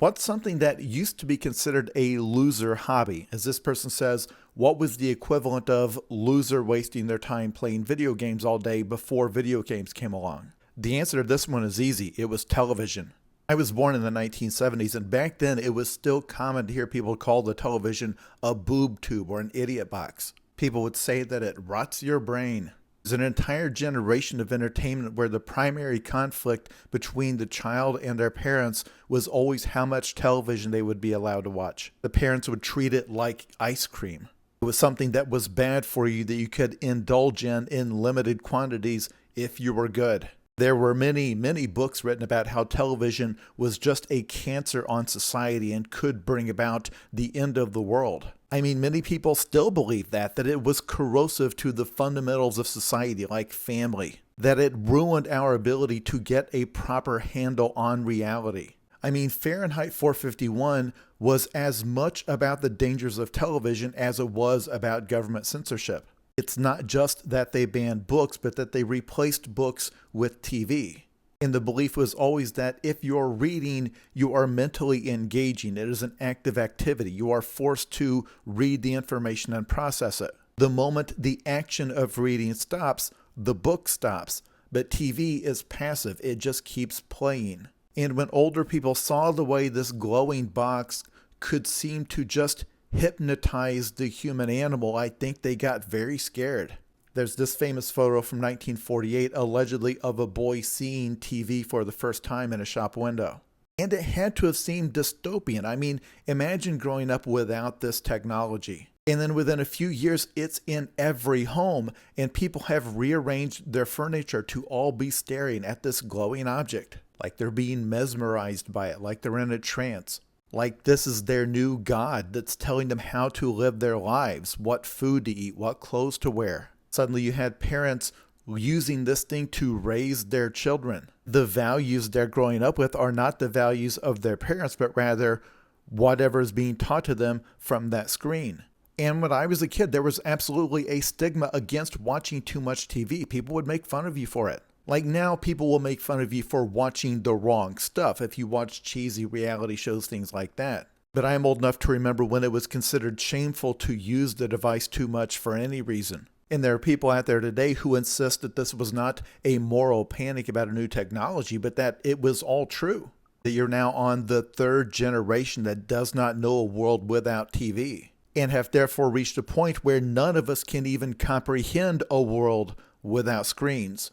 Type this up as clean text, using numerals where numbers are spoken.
What's something that used to be considered a loser hobby? As this person says, what was the equivalent of loser wasting their time playing video games all day before video games came along? The answer to this one is easy. It was television. I was born in the 1970s, and back then it was still common to hear people call the television a boob tube or an idiot box. People would say that it rots your brain. There's an entire generation of entertainment where the primary conflict between the child and their parents was always how much television they would be allowed to watch. The parents would treat it like ice cream. It was something that was bad for you that you could indulge in limited quantities if you were good. There were many, many books written about how television was just a cancer on society and could bring about the end of the world. I mean, many people still believe that it was corrosive to the fundamentals of society, like family, that it ruined our ability to get a proper handle on reality. I mean, Fahrenheit 451 was as much about the dangers of television as it was about government censorship. It's not just that they banned books, but that they replaced books with TV. And the belief was always that if you're reading, you are mentally engaging. It is an active activity. You are forced to read the information and process it. The moment the action of reading stops, the book stops. But TV is passive. It just keeps playing. And when older people saw the way this glowing box could seem to just hypnotize the human animal, I think they got very scared. There's this famous photo from 1948, allegedly of a boy seeing TV for the first time in a shop window. And it had to have seemed dystopian. I mean, imagine growing up without this technology. And then within a few years, it's in every home, and people have rearranged their furniture to all be staring at this glowing object, like they're being mesmerized by it, like they're in a trance. Like this is their new god that's telling them how to live their lives, what food to eat, what clothes to wear. Suddenly you had parents using this thing to raise their children. The values they're growing up with are not the values of their parents, but rather whatever is being taught to them from that screen. And when I was a kid, there was absolutely a stigma against watching too much TV. People would make fun of you for it. Like now, people will make fun of you for watching the wrong stuff if you watch cheesy reality shows, things like that. But I am old enough to remember when it was considered shameful to use the device too much for any reason. And there are people out there today who insist that this was not a moral panic about a new technology, but that it was all true. That you're now on the third generation that does not know a world without TV, and have therefore reached a point where none of us can even comprehend a world without screens.